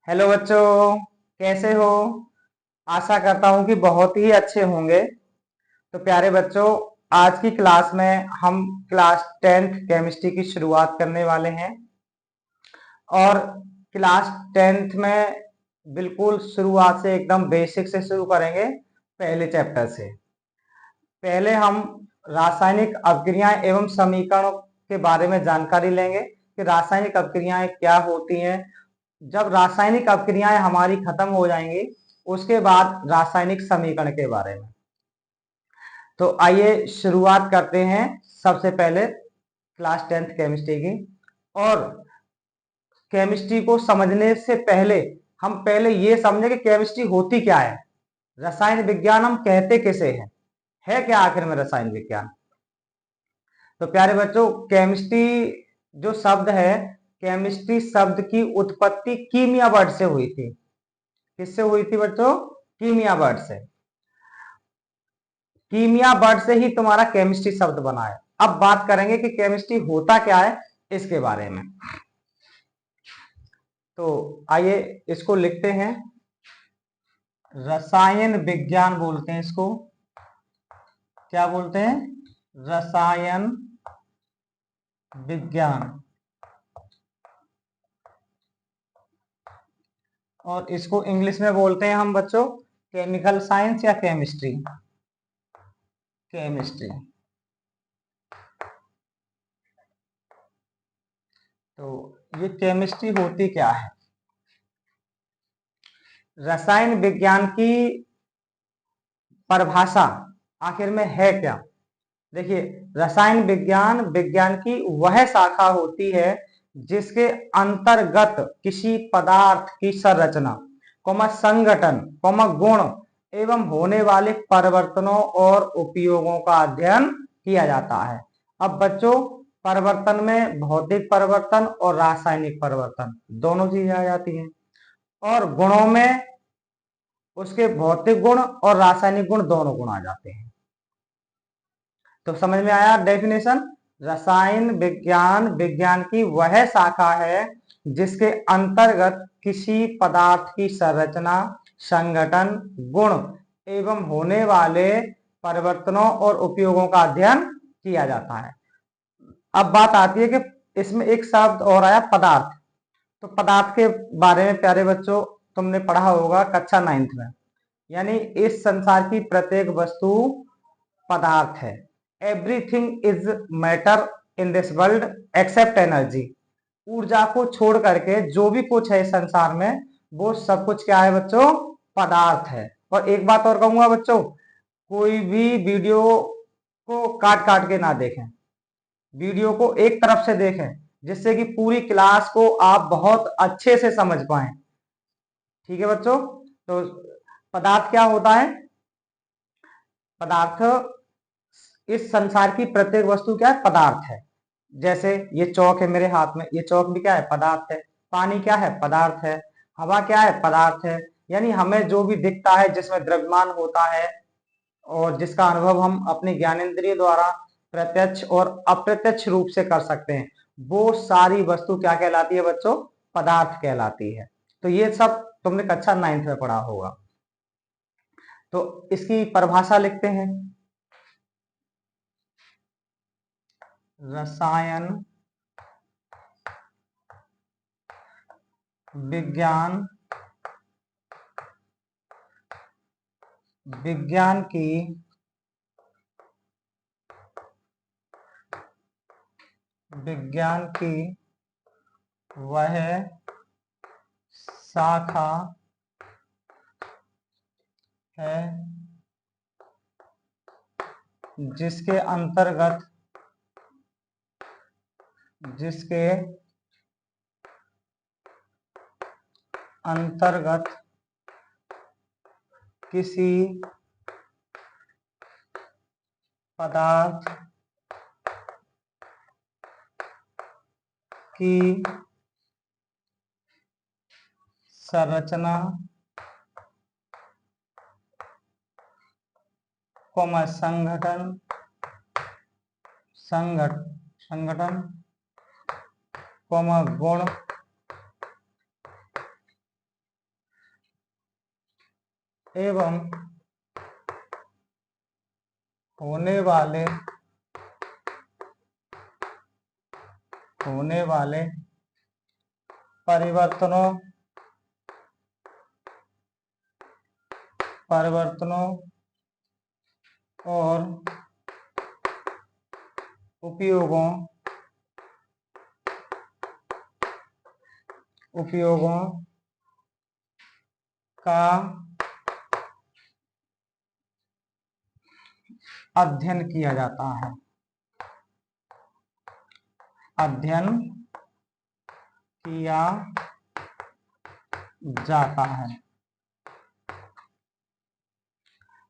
Hello बच्चों, कैसे हो? आशा करता हूं कि बहुत ही अच्छे होंगे। तो प्यारे बच्चों, आज की क्लास में हम क्लास 10th केमिस्ट्री की शुरुआत करने वाले हैं। और क्लास 10th में बिल्कुल शुरुआत से एकदम बेसिक से शुरू करेंगे, पहले चैप्टर से। पहले हम रासायनिक अभिक्रियाएं एवं समीकरणों के बारे में जानकारी लेंगे कि रासायनिक अभिक्रियाएं क्या होती हैं। जब रासायनिक अभिक्रियाएं हमारी खत्म हो जाएंगी, उसके बाद रासायनिक समीकरण के बारे में। तो आइए शुरुआत करते हैं सबसे पहले क्लास 10th केमिस्ट्री की। और केमिस्ट्री को समझने से पहले हम पहले ये समझें कि केमिस्ट्री होती क्या है, रसायन विज्ञान हम कहते किसे हैं, है क्या आखिर में रसायन विज्ञान। तो प्यारे बच्चों, केमिस्ट्री जो शब्द है, केमिस्ट्री शब्द की उत्पत्ति कीमिया वर्ड से हुई थी। किससे हुई थी बच्चों? कीमिया वर्ड से। कीमिया वर्ड से ही तुम्हारा केमिस्ट्री शब्द बना है। अब बात करेंगे कि केमिस्ट्री होता क्या है, इसके बारे में। तो आइए इसको लिखते हैं। रसायन विज्ञान बोलते हैं इसको। क्या बोलते हैं? रसायन विज्ञान। और इसको इंग्लिश में बोलते हैं हम बच्चों केमिकल साइंस या केमिस्ट्री। केमिस्ट्री। तो ये केमिस्ट्री होती क्या है? रसायन विज्ञान की परिभाषा आखिर में है क्या? देखिए, रसायन विज्ञान विज्ञान की वह शाखा होती है जिसके अंतर्गत किसी पदार्थ की संरचना, संगठन, गुण एवं होने वाले परिवर्तनों और उपयोगों का अध्ययन किया जाता है। अब बच्चों, परिवर्तन में भौतिक परिवर्तन और रासायनिक परिवर्तन दोनों चीजें आ जाती हैं। और गुणों में उसके भौतिक गुण और रासायनिक गुण दोनों गुण आ जाते हैं। तो समझ में आया डेफिनेशन? रसायन विज्ञान विज्ञान की वह शाखा है जिसके अंतर्गत किसी पदार्थ की संरचना, संगठन, गुण एवं होने वाले परिवर्तनों और उपयोगों का अध्ययन किया जाता है। अब बात आती है कि इसमें एक शब्द और आया, पदार्थ। तो पदार्थ के बारे में प्यारे बच्चों तुमने पढ़ा होगा कक्षा 9th में। यानी इस संसार की प्रत्येक वस्तु पदार्थ है। Everything is matter in this world accept energy. ऊर्जा को छोड़ करके जो भी कुछ है संसार में, वो सब कुछ क्या है बच्चों? पदार्थ है। और एक बात और कहूंगा बच्चों, कोई भी वीडियो को काट काट के ना देखें, वीडियो को एक तरफ से देखें, जिससे कि पूरी क्लास को आप बहुत अच्छे से समझ पाए। ठीक है बच्चों? तो पदार्थ क्या होता है? पदार्थ, इस संसार की प्रत्येक वस्तु क्या है? पदार्थ है। जैसे ये चौक है मेरे हाथ में, ये चौक भी क्या है? पदार्थ है। पानी क्या है? पदार्थ है। हवा क्या है? पदार्थ है। यानी हमें जो भी दिखता है, जिसमें द्रव्यमान होता है और जिसका अनुभव हम अपने ज्ञानेंद्रिय द्वारा प्रत्यक्ष और अप्रत्यक्ष रूप से कर सकते हैं, वो सारी वस्तु क्या कहलाती है बच्चों? पदार्थ कहलाती है। तो ये सब तुमने कक्षा 9th में पढ़ा होगा। तो इसकी परिभाषा लिखते हैं। रसायन विज्ञान विज्ञान की वह शाखा है जिसके अंतर्गत किसी पदार्थ की संरचना, संगठन, गुण एवं होने वाले परिवर्तनों और उपयोगों का अध्ययन किया जाता है।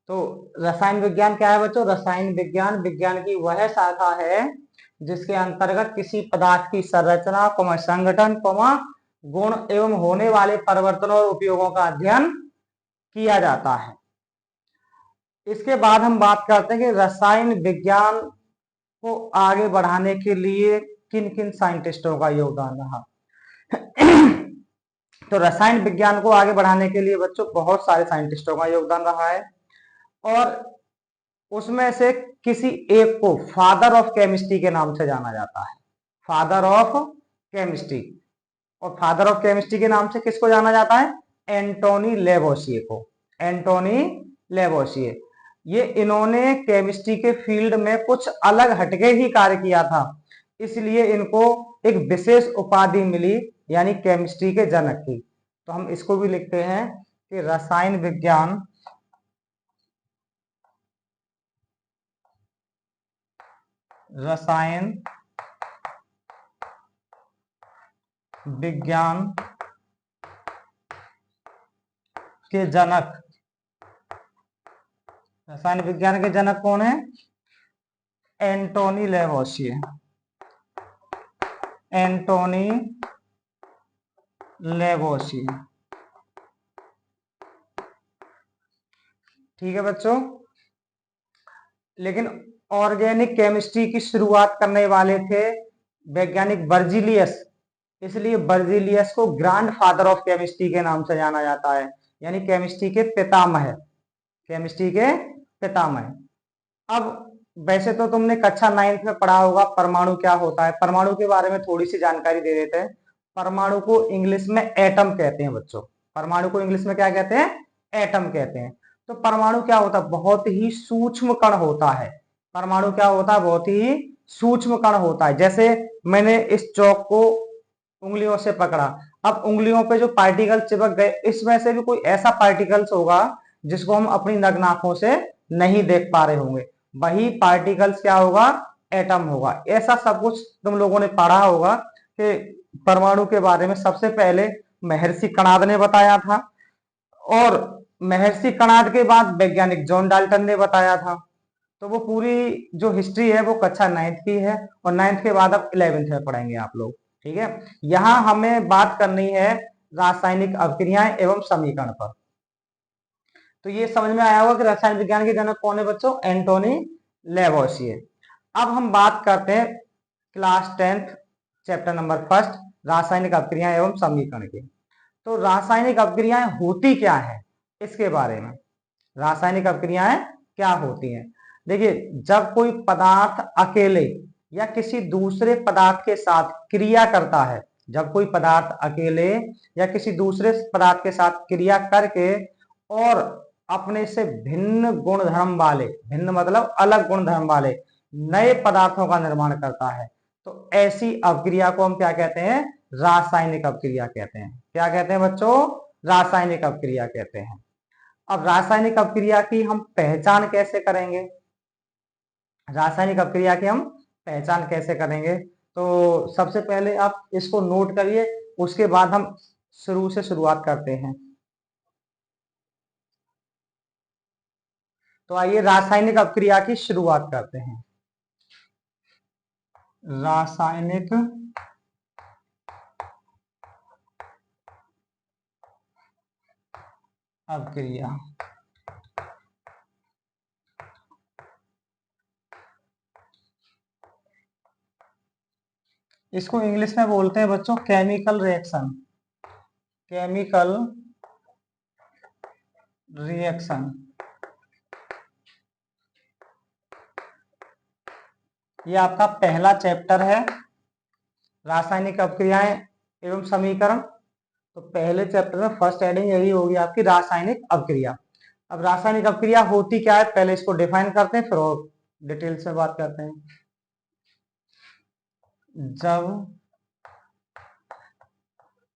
तो रसायन विज्ञान क्या है बच्चों? रसायन विज्ञान विज्ञान की वह शाखा है जिसके अंतर्गत किसी पदार्थ की संरचना, संगठन, गुण एवं होने वाले परिवर्तनों और उपयोगों का अध्ययन किया जाता है। इसके बाद हम बात करते हैं कि रसायन विज्ञान को आगे बढ़ाने के लिए किन किन साइंटिस्टों का योगदान रहा। तो रसायन विज्ञान को आगे बढ़ाने के लिए बच्चों बहुत सारे साइंटिस्टों का योगदान रहा है और उसमें से किसी एक को फादर ऑफ केमिस्ट्री के नाम से जाना जाता है। Father of chemistry. और फादर ऑफ केमिस्ट्री के नाम से किसको जाना जाता है? एंटोनी लेवोसिए को। एंटोनी लेवोसिए। ये इन्होंने केमिस्ट्री के फील्ड में कुछ अलग हटके ही कार्य किया था, इसलिए इनको एक विशेष उपाधि मिली, यानी केमिस्ट्री के जनक की। तो हम इसको भी लिखते हैं कि रसायन विज्ञान के जनक। रसायन विज्ञान के जनक कौन है? एंटोनी लेवोसिए। एंटोनी लेवोसिए। ठीक है बच्चों। लेकिन ऑर्गेनिक केमिस्ट्री की शुरुआत करने वाले थे वैज्ञानिक बर्जीलियस, इसलिए बर्जीलियस को ग्रैंड फादर ऑफ केमिस्ट्री के नाम से जाना जाता है, यानी केमिस्ट्री के पितामह। केमिस्ट्री के पितामह। अब वैसे तो तुमने कक्षा 9th में पढ़ा होगा परमाणु क्या होता है। परमाणु के बारे में थोड़ी सी जानकारी दे देते हैं। परमाणु को इंग्लिश में एटम कहते हैं बच्चों। परमाणु को इंग्लिश में क्या कहते हैं? एटम कहते हैं। तो परमाणु क्या होता है? बहुत ही सूक्ष्म कण होता है। परमाणु क्या होता है? बहुत ही सूक्ष्म कण होता है। जैसे मैंने इस चौक को उंगलियों से पकड़ा, अब उंगलियों पे जो पार्टिकल चिपक गए, इसमें से भी कोई ऐसा पार्टिकल्स होगा जिसको हम अपनी नग्न आंखों से नहीं देख पा रहे होंगे, वही पार्टिकल्स क्या होगा? एटम होगा। ऐसा सब कुछ तुम लोगों ने पढ़ा होगा कि परमाणु के बारे में सबसे पहले महर्षि कणाद ने बताया था और महर्षि कणाद के बाद वैज्ञानिक जॉन डाल्टन ने बताया था। तो वो पूरी जो हिस्ट्री है वो कक्षा 9th की है और 9th के बाद अब 11th में पढ़ेंगे आप लोग। ठीक है। यहां हमें बात करनी है रासायनिक अभिक्रियाएं एवं समीकरण पर। तो ये समझ में आया होगा कि रसायन विज्ञान के जनक कौन है बच्चों? एंटोनी लेवोसिए। अब हम बात करते हैं क्लास 10th चैप्टर नंबर 1 रासायनिक अभिक्रियाएं एवं समीकरण की। तो रासायनिक अभिक्रियाएं होती क्या है, इसके बारे में। रासायनिक अभिक्रियाएं क्या होती हैं? देखिए, जब कोई पदार्थ अकेले या किसी दूसरे पदार्थ के साथ क्रिया करता है, जब कोई पदार्थ अकेले या किसी दूसरे पदार्थ के साथ क्रिया करके और अपने से भिन्न गुणधर्म वाले, भिन्न मतलब अलग गुणधर्म वाले नए पदार्थों का निर्माण करता है, तो ऐसी अभिक्रिया को हम क्या कहते हैं? रासायनिक अभिक्रिया कहते हैं। क्या कहते हैं बच्चों? रासायनिक अभिक्रिया कहते हैं। अब रासायनिक अभिक्रिया की हम पहचान कैसे करेंगे? रासायनिक अभिक्रिया की हम पहचान कैसे करेंगे? तो सबसे पहले आप इसको नोट करिए, उसके बाद हम शुरू से शुरुआत करते हैं। तो आइए रासायनिक अभिक्रिया की शुरुआत करते हैं। रासायनिक अभिक्रिया। इसको इंग्लिश में बोलते हैं बच्चों केमिकल रिएक्शन। Chemical reaction. ये आपका पहला चैप्टर है, रासायनिक अपक्रियाएं एवं समीकरण। तो पहले चैप्टर में फर्स्ट हेडिंग यही होगी आपकी, रासायनिक अपक्रिया। अब रासायनिक अपक्रिया होती क्या है, पहले इसको डिफाइन करते हैं, फिर और डिटेल से बात करते हैं। जब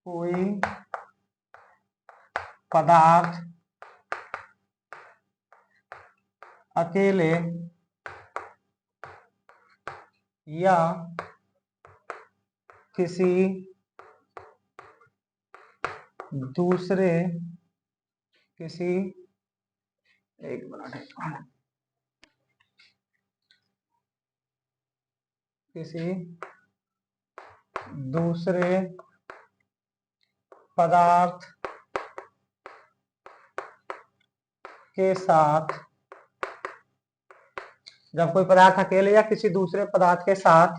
कोई पदार्थ अकेले या किसी दूसरे किसी एक मिनट किसी दूसरे पदार्थ के साथ, जब कोई पदार्थ अकेले या किसी दूसरे पदार्थ के साथ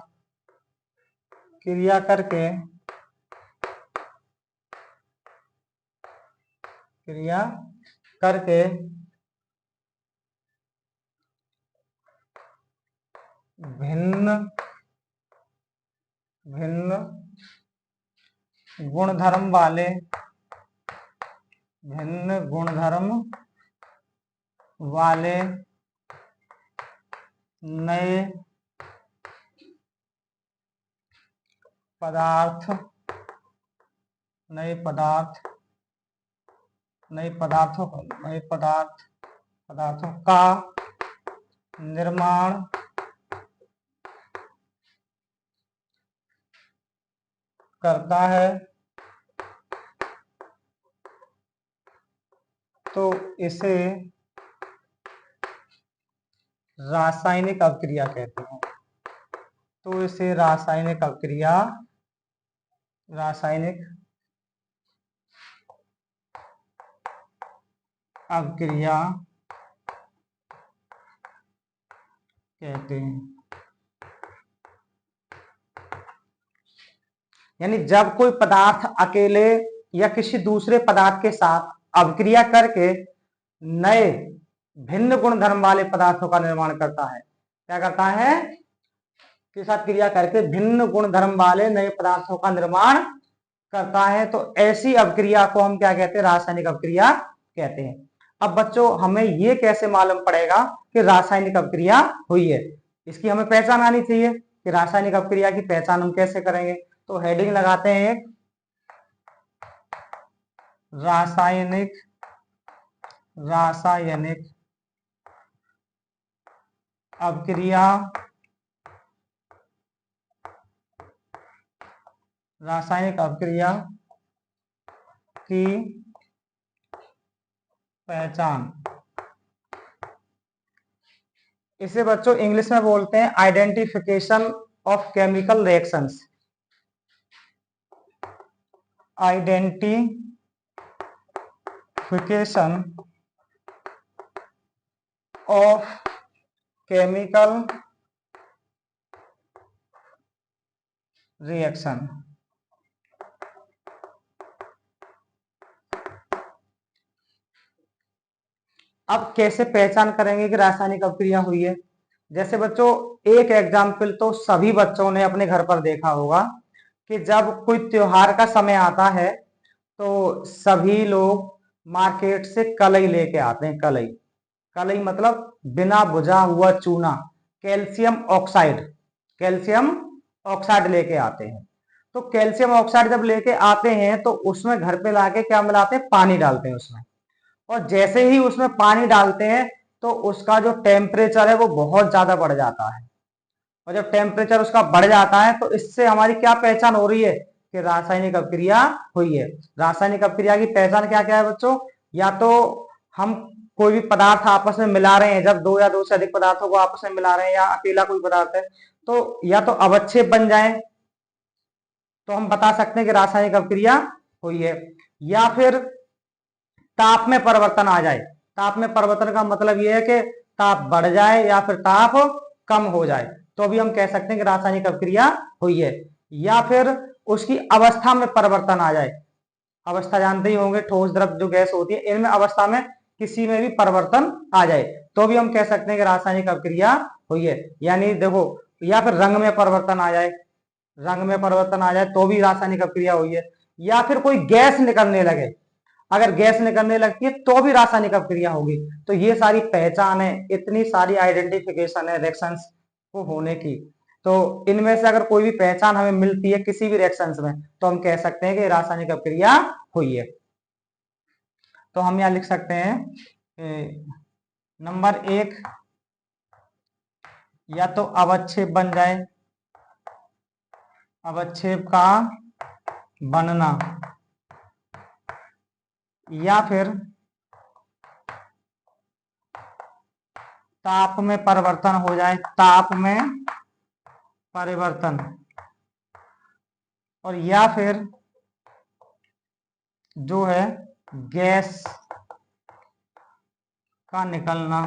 क्रिया करके भिन्न भिन्न गुणधर्म वाले नए पदार्थों का निर्माण करता है, तो इसे रासायनिक अपक्रिया कहते हैं। तो इसे रासायनिक अपक्रिया कहते हैं। यानी जब कोई पदार्थ अकेले या किसी दूसरे पदार्थ के साथ अपक्रिया करके नए भिन्न गुणधर्म वाले पदार्थों का निर्माण करता है, क्या करता है, के साथ क्रिया करके भिन्न गुणधर्म वाले नए पदार्थों का निर्माण करता है, तो ऐसी अपक्रिया को हम क्या कहते हैं, रासायनिक अपक्रिया कहते हैं। अब बच्चों हमें ये कैसे मालूम पड़ेगा कि रासायनिक अपक्रिया हुई है, इसकी हमें पहचान आनी चाहिए कि रासायनिक अपक्रिया की पहचान हम कैसे करेंगे। तो हेडिंग लगाते हैं एक, रासायनिक अपक्रिया की पहचान। इसे बच्चों इंग्लिश में बोलते हैं identification of chemical reactions. Identification of chemical reaction. अब कैसे पहचान करेंगे कि रासायनिक अपक्रिया हुई है। जैसे बच्चों एक एग्जाम्पल तो सभी बच्चों ने अपने घर पर देखा होगा कि जब कोई त्योहार का समय आता है तो सभी लोग मार्केट से कलई लेके आते हैं। कलई मतलब बिना बुझा हुआ चूना, कैल्शियम ऑक्साइड लेके आते हैं। तो कैल्शियम ऑक्साइड जब लेके आते हैं तो उसमें घर पे लाके क्या मिलाते हैं, पानी डालते हैं उसमें। और जैसे ही उसमें पानी डालते हैं तो उसका जो टेम्परेचर है वो बहुत ज्यादा बढ़ जाता है। और जब टेम्परेचर उसका बढ़ जाता है तो इससे हमारी क्या पहचान हो रही है कि रासायनिक अपक्रिया हुई है। रासायनिक अपक्रिया की पहचान क्या क्या है बच्चों, या तो हम कोई भी पदार्थ आपस में मिला रहे हैं, जब दो या दो से अधिक पदार्थों को आपस में मिला रहे हैं, या अकेला कोई पदार्थ है तो या तो अवच्छेद बन जाए तो हम बता सकते हैं कि रासायनिक अपक्रिया हुई है, या फिर ताप में परिवर्तन आ जाए। ताप में परिवर्तन का मतलब यह है कि ताप बढ़ जाए या फिर ताप कम हो जाए, तो भी हम कह सकते हैं कि रासायनिक अपक्रिया हुई है। या फिर उसकी अवस्था में परिवर्तन आ जाए। अवस्था जानते ही होंगे, ठोस द्रव जो गैस होती है, इनमें अवस्था में किसी में भी परिवर्तन आ जाए तो भी हम कह सकते हैं कि रासायनिक अभिक्रिया हुई है। यानी देखो, या फिर रंग में परिवर्तन आ जाए, रंग में परिवर्तन आ जाए तो भी रासायनिक अभिक्रिया हुई है, या फिर कोई गैस निकलने लगे, अगर गैस निकलने लगती है तो भी रासायनिक अभिक्रिया होगी। तो ये सारी पहचान है, इतनी सारी आइडेंटिफिकेशन है रिएक्शंस को होने की। तो इनमें से अगर कोई भी पहचान हमें मिलती है किसी भी रिएक्शंस में तो हम कह सकते हैं कि रासायनिक अभिक्रिया हुई है। तो हम यहां लिख सकते हैं नंबर 1, या तो अवक्षेप बन जाए, अवक्षेप का बनना, या फिर ताप में परिवर्तन हो जाए, ताप में परिवर्तन, और या फिर जो है गैस का निकलना,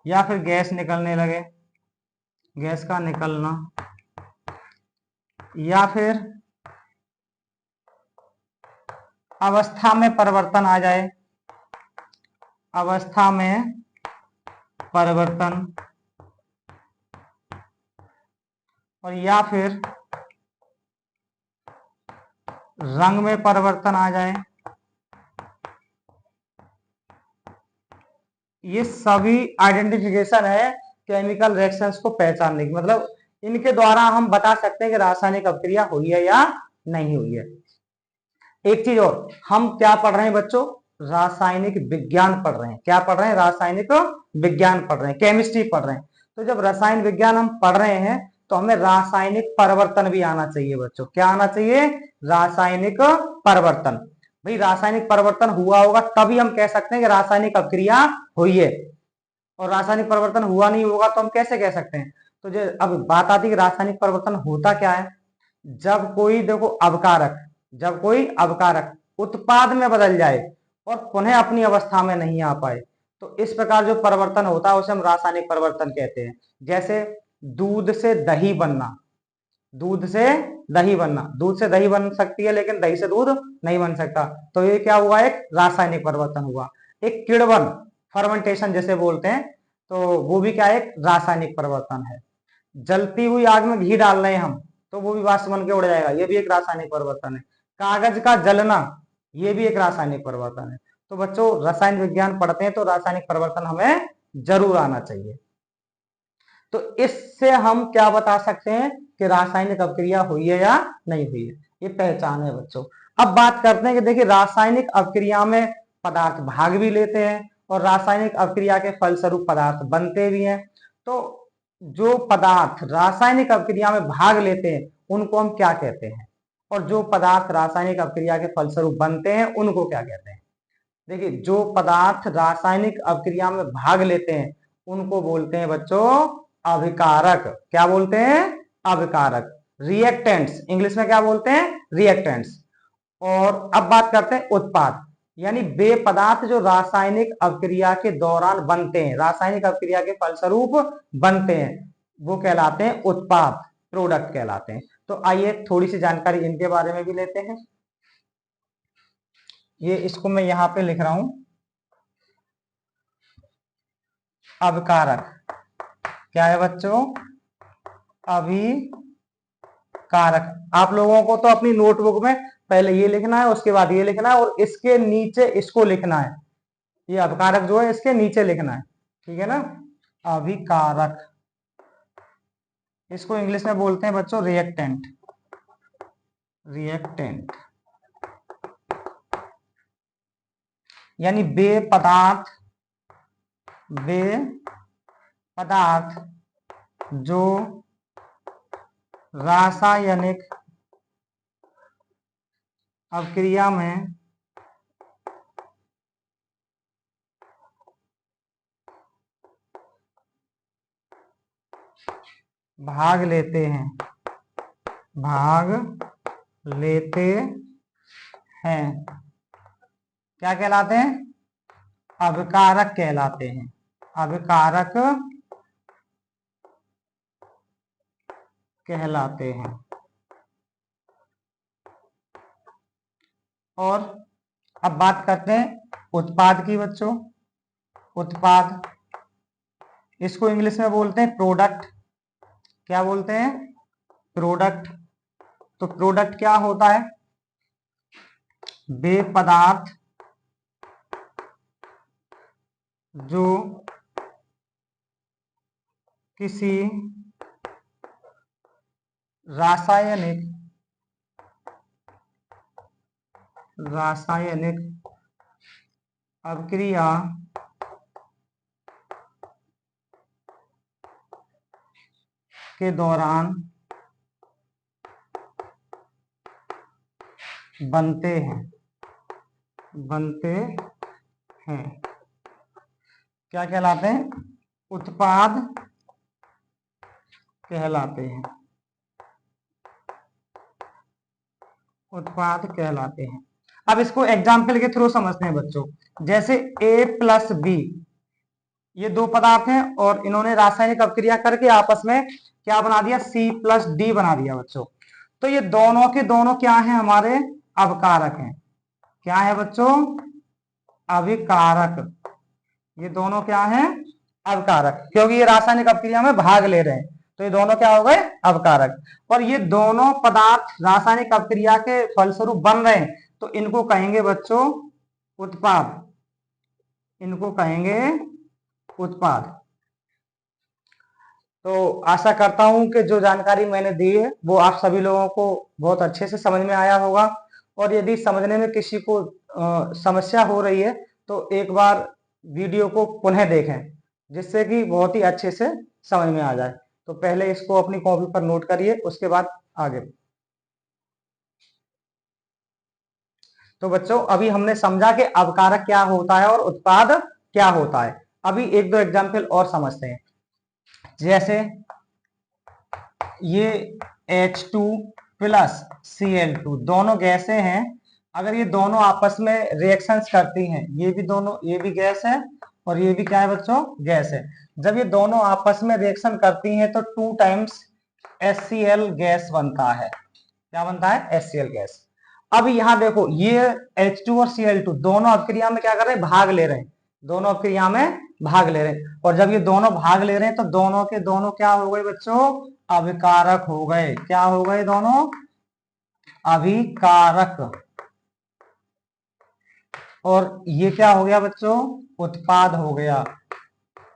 या फिर गैस निकलने लगे, गैस का निकलना, या फिर अवस्था में परिवर्तन आ जाए, अवस्था में परिवर्तन, और या फिर रंग में परिवर्तन आ जाए। ये सभी आइडेंटिफिकेशन है केमिकल रिएक्शंस को पहचानने की, मतलब इनके द्वारा हम बता सकते हैं कि रासायनिक अभिक्रिया हुई है या नहीं हुई है। एक चीज और, हम क्या पढ़ रहे हैं बच्चों, रासायनिक विज्ञान पढ़ रहे हैं। क्या पढ़ रहे हैं, रासायनिक विज्ञान पढ़ रहे हैं, केमिस्ट्री पढ़ रहे हैं। तो जब रसायन विज्ञान हम पढ़ रहे हैं तो हमें रासायनिक परिवर्तन भी आना चाहिए बच्चों। क्या आना चाहिए, रासायनिक परिवर्तन। भाई रासायनिक परिवर्तन हुआ होगा तभी हम कह सकते हैं कि रासायनिक अभिक्रिया हुई है, और रासायनिक परिवर्तन हुआ नहीं होगा तो हम कैसे कह सकते हैं। तो जो अब बात आती है कि रासायनिक परिवर्तन होता क्या है, जब कोई देखो अवकारक, जब कोई अवकारक उत्पाद में बदल जाए और पुनः अपनी अवस्था में नहीं आ पाए, तो इस प्रकार जो परिवर्तन होता है उसे हम रासायनिक परिवर्तन कहते हैं। जैसे दूध से दही बनना, दूध से दही बनना, दूध से दही बन सकती है लेकिन दही से दूध नहीं बन सकता, तो ये क्या हुआ, एक रासायनिक परिवर्तन हुआ। एक किण्वन, फर्मेंटेशन जैसे बोलते हैं, तो वो भी क्या है, एक रासायनिक परिवर्तन है। जलती हुई आग में घी डाल रहे हैं हम तो वो भी वाष्प बन के उड़ जाएगा, ये भी एक रासायनिक परिवर्तन है। कागज का जलना, ये भी एक रासायनिक परिवर्तन है। तो बच्चों रसायन विज्ञान पढ़ते हैं तो रासायनिक परिवर्तन हमें जरूर आना चाहिए। तो इससे हम क्या बता सकते हैं कि रासायनिक अभिक्रिया हुई है या नहीं हुई है, ये पहचान है बच्चों। अब बात करते हैं कि देखिए रासायनिक अभिक्रिया में पदार्थ भाग भी लेते हैं और रासायनिक अभिक्रिया के फलस्वरूप पदार्थ बनते भी हैं। तो जो पदार्थ रासायनिक अभिक्रिया में भाग लेते हैं उनको हम क्या कहते हैं, और जो पदार्थ रासायनिक अभिक्रिया के फलस्वरूप बनते हैं उनको क्या कहते हैं। देखिए जो पदार्थ रासायनिक अभिक्रिया में भाग लेते हैं उनको बोलते हैं बच्चों अभिकारक। क्या बोलते हैं, अभिकारक। रिएक्टेंट्स, इंग्लिश में क्या बोलते हैं, रिएक्टेंट्स। और अब बात करते हैं उत्पाद, यानी वे पदार्थ जो रासायनिक अभिक्रिया के दौरान बनते हैं, रासायनिक अभिक्रिया के फलस्वरूप बनते हैं, वो कहलाते हैं उत्पाद, प्रोडक्ट कहलाते हैं। तो आइए थोड़ी सी जानकारी इनके बारे में भी लेते हैं। ये इसको मैं यहां पे लिख रहा हूं, अभिकारक। क्या है बच्चों, अभिकारक। आप लोगों को तो अपनी नोटबुक में पहले ये लिखना है, उसके बाद ये लिखना है, और इसके नीचे इसको लिखना है। ये अभिकारक जो है इसके नीचे लिखना है, ठीक है ना। अभिकारक, इसको इंग्लिश में बोलते हैं बच्चों रिएक्टेंट, रिएक्टेंट। यानी वे पदार्थ जो रासायनिक अभिक्रिया में भाग लेते हैं, भाग लेते हैं, क्या कहलाते हैं, अभिकारक कहलाते हैं, अभिकारक कहलाते हैं। और अब बात करते हैं उत्पाद की बच्चों। उत्पाद, इसको इंग्लिश में बोलते हैं प्रोडक्ट। क्या बोलते हैं? प्रोडक्ट। तो प्रोडक्ट क्या होता है? वे पदार्थ जो किसी रासायनिक अभिक्रिया के दौरान बनते हैं क्या कहलाते हैं? उत्पाद कहलाते हैं। उत्पाद कहलाते हैं। अब इसको एग्जाम्पल के थ्रू समझते हैं बच्चों। जैसे A प्लस बी, ये दो पदार्थ हैं और इन्होंने रासायनिक अभिक्रिया करके आपस में क्या बना दिया? C प्लस डी बना दिया बच्चों। तो ये दोनों के दोनों क्या हैं? हमारे अवकारक हैं। क्या है बच्चों? अभिकारक। ये दोनों क्या हैं? अवकारक, क्योंकि ये रासायनिक अभिक्रिया में भाग ले रहे हैं, तो ये दोनों क्या हो गए? अवकारक। और ये दोनों पदार्थ रासायनिक अभिक्रिया के फलस्वरूप बन रहे हैं, तो इनको कहेंगे बच्चों उत्पाद। इनको कहेंगे उत्पाद। तो आशा करता हूं कि जो जानकारी मैंने दी है वो आप सभी लोगों को बहुत अच्छे से समझ में आया होगा। और यदि समझने में किसी को समस्या हो रही है तो एक बार वीडियो को पुनः देखें, जिससे कि बहुत ही अच्छे से समझ में आ जाए। तो पहले इसको अपनी कॉपी पर नोट करिए, उसके बाद आगे। तो बच्चों अभी हमने समझा कि अवकारक क्या होता है और उत्पाद क्या होता है। अभी एक दो एग्जाम्पल और समझते हैं। जैसे ये H2 प्लस Cl2 दोनों गैसें हैं। अगर ये दोनों आपस में रिएक्शंस करती हैं, ये भी दोनों, ये भी गैस है और ये भी क्या है बच्चों? गैस है। जब ये दोनों आपस में रिएक्शन करती हैं तो 2 टाइम्स HCl गैस बनता है। क्या बनता है? HCl gas. अब यहां देखो, ये H2 और Cl2 दोनों अभिक्रिया में क्या कर रहे हैं? भाग ले रहे हैं। दोनों अभिक्रिया में भाग ले रहे हैं, और जब ये दोनों भाग ले रहे हैं तो दोनों के दोनों क्या हो गए बच्चों? अभिकारक हो गए। क्या हो गए? दोनों अभिकारक। और ये क्या हो गया बच्चों? उत्पाद हो गया,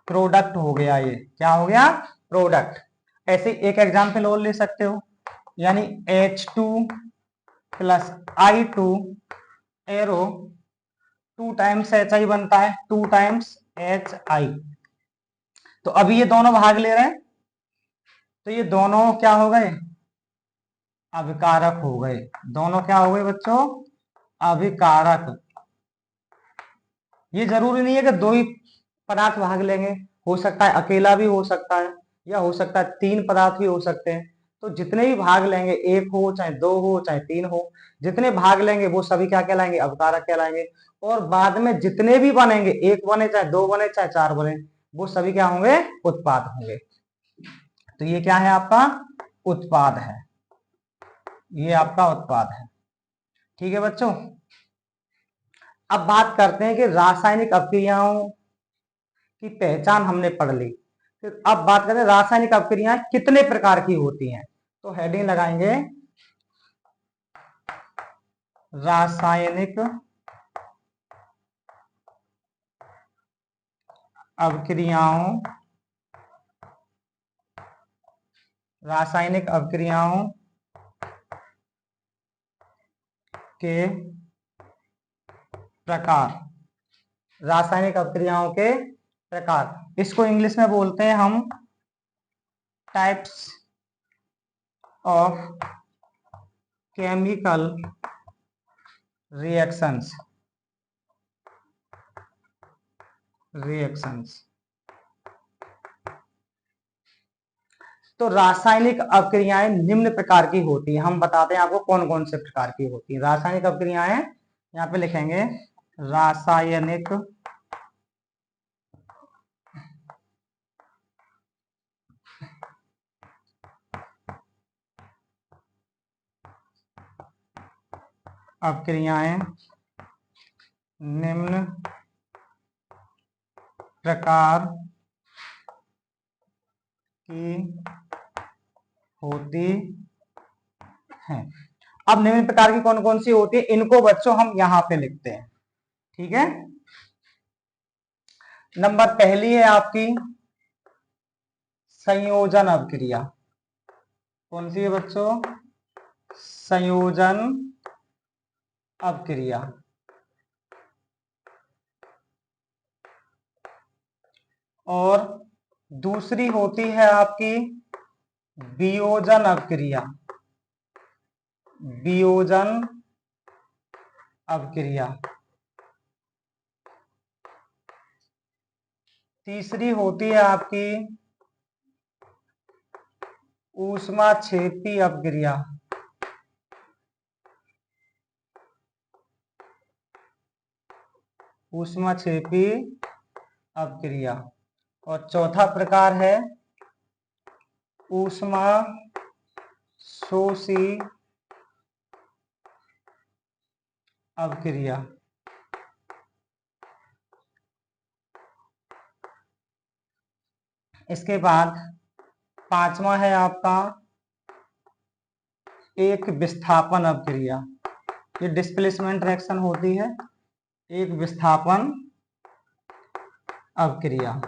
प्रोडक्ट हो गया। ये क्या हो गया? प्रोडक्ट। ऐसे एक एग्जाम्पल और ले सकते हो, यानी H2 plus I2 arrow 2 times HI बनता है, 2 टाइम्स HI। तो अभी ये दोनों भाग ले रहे हैं, तो ये दोनों क्या हो गए? अभिकारक हो गए। दोनों क्या हो गए बच्चों? अभिकारक। ये जरूरी नहीं है कि दो ही पदार्थ भाग लेंगे, हो सकता है अकेला भी हो सकता है, या हो सकता है 3 पदार्थ भी हो सकते हैं। तो जितने भी भाग लेंगे, एक हो चाहे 2 हो चाहे 3 हो, जितने भाग लेंगे वो सभी क्या कहलाएंगे? अवकारक कहलाएंगे। और बाद में जितने भी बनेंगे, एक बने चाहे 2 बने चाहे 4 बने, वो सभी क्या होंगे? उत्पाद होंगे। तो ये क्या है? आपका उत्पाद है। ये आपका उत्पाद है। ठीक है बच्चों। अब बात करते हैं कि रासायनिक अभिक्रियाओं की पहचान हमने पढ़ ली। फिर अब बात करें रासायनिक अभिक्रियाएं कितने प्रकार की होती हैं। तो हेडिंग लगाएंगे रासायनिक अभिक्रियाओं, रासायनिक अभिक्रियाओं के प्रकार। रासायनिक अभिक्रियाओं के प्रकार, इसको इंग्लिश में बोलते हैं हम टाइप्स ऑफ केमिकल रिएक्शंस। तो रासायनिक अभिक्रियाएं निम्न प्रकार की होती हैं। हम बताते हैं आपको कौन कौन से प्रकार की होती हैं रासायनिक अभिक्रियाएं। यहां पे लिखेंगे रासायनिक अभिक्रियाएं निम्न प्रकार की होती है। अब निम्न प्रकार की कौन कौन सी होती है, इनको बच्चों हम यहां पे लिखते हैं। ठीक है, नंबर पहली है आपकी संयोजन अभिक्रिया। कौन सी है बच्चों, संयोजन अभिक्रिया। और दूसरी होती है आपकी वियोजन अभिक्रिया। वियोजन अभिक्रिया। तीसरी होती है आपकी ऊष्माक्षेपी अभिक्रिया। ऊष्माक्षेपी अभिक्रिया। और चौथा प्रकार है ऊष्मा शोषी अभिक्रिया। इसके बाद पांचवा है आपका एक विस्थापन अभिक्रिया। ये डिस्प्लेसमेंट रिएक्शन होती है, एक विस्थापन अभिक्रिया।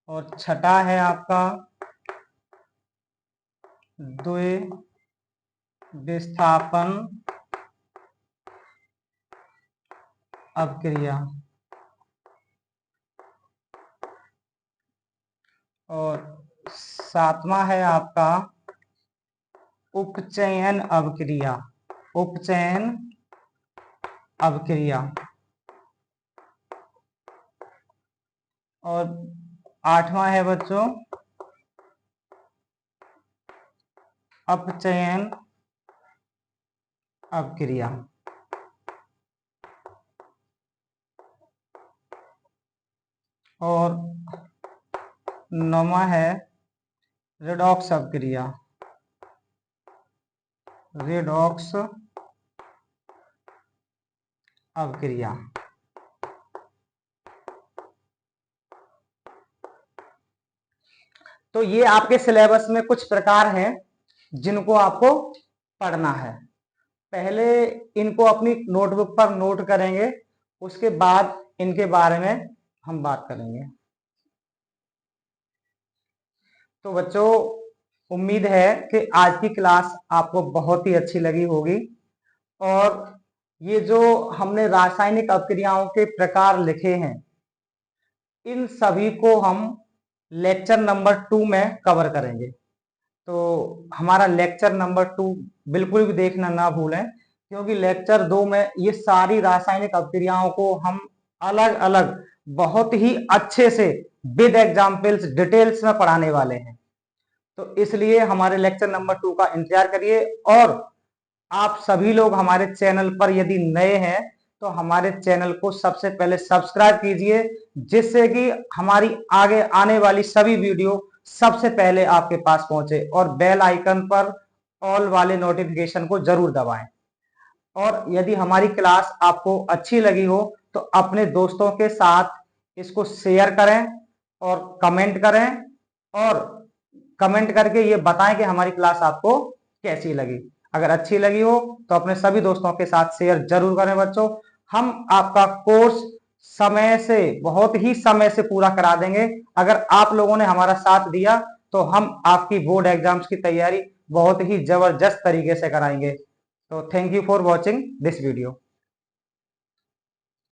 और छठा है आपका द्वि विस्थापन अभिक्रिया। और सातवां है आपका उपचयन अभिक्रिया। उपचयन अभिक्रिया। और आठवां है बच्चों अपचयन अभिक्रिया। और नौवां है रेडॉक्स अभिक्रिया। रेडॉक्स अभिक्रिया। तो ये आपके सिलेबस में कुछ प्रकार हैं जिनको आपको पढ़ना है। पहले इनको अपनी नोटबुक पर नोट करेंगे, उसके बाद इनके बारे में हम बात करेंगे। तो बच्चों, उम्मीद है कि आज की क्लास आपको बहुत ही अच्छी लगी होगी। और ये जो हमने रासायनिक अभिक्रियाओं के प्रकार लिखे हैं, इन सभी को हम लेक्चर नंबर 2 में कवर करेंगे। तो हमारा लेक्चर नंबर 2 बिल्कुल भी देखना ना भूलें, क्योंकि लेक्चर 2 में ये सारी रासायनिक अभिक्रियाओं को हम अलग अलग बहुत ही अच्छे से विद एग्जाम्पल्स डिटेल्स में पढ़ाने वाले हैं। तो इसलिए हमारे लेक्चर नंबर 2 का इंतजार करिए। और आप सभी लोग हमारे चैनल पर यदि नए हैं तो हमारे चैनल को सबसे पहले सब्सक्राइब कीजिए, जिससे कि हमारी आगे आने वाली सभी वीडियो सबसे पहले आपके पास पहुंचे। और बेल आइकन पर ऑल वाले नोटिफिकेशन को जरूर दबाएं। और यदि हमारी क्लास आपको अच्छी लगी हो तो अपने दोस्तों के साथ इसको शेयर करें और कमेंट करें, और कमेंट करके ये बताएं कि हमारी क्लास आपको कैसी लगी। अगर अच्छी लगी हो तो अपने सभी दोस्तों के साथ शेयर जरूर करें बच्चों। हम आपका कोर्स समय से, बहुत ही समय से पूरा करा देंगे। अगर आप लोगों ने हमारा साथ दिया तो हम आपकी बोर्ड एग्जाम्स की तैयारी बहुत ही जबरदस्त तरीके से कराएंगे। तो thank you for watching this video.